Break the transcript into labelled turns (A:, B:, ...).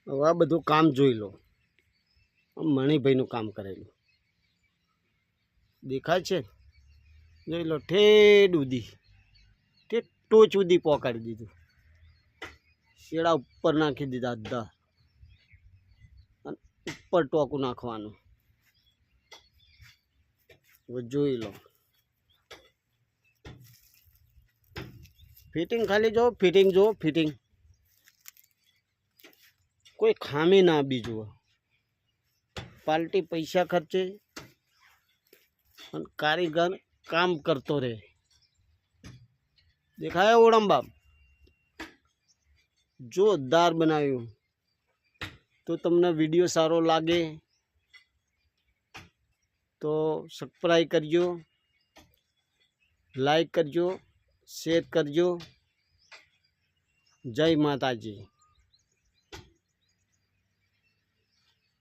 A: હવે આ બધું કામ જોઈ લો, મણિભાઈનું કામ કરેલું દેખાય છે, જોઈ લો. ઠેડ ઉધી, ઠેઠ ટોચ ઉધી પહોંચાડી દીધું, શેડા ઉપર નાખી દીધા અડધા, અને ઉપર ટોકું નાખવાનું. હવે જોઈ લો ફિટિંગ, ખાલી જો ફિટિંગ, જો ફિટિંગ, કોઈ ખામી ના બીજું. પાર્ટી પૈસા ખર્ચે અને કારીગર કામ કરતો રહે. દેખાય ઓળંબાબ જોરદાર બનાવ્યું. તો તમને વિડીયો સારો લાગે તો સબસ્ક્રાઈબ કરજો, લાઈક કરજો, શેર કરજો. જય માતાજી.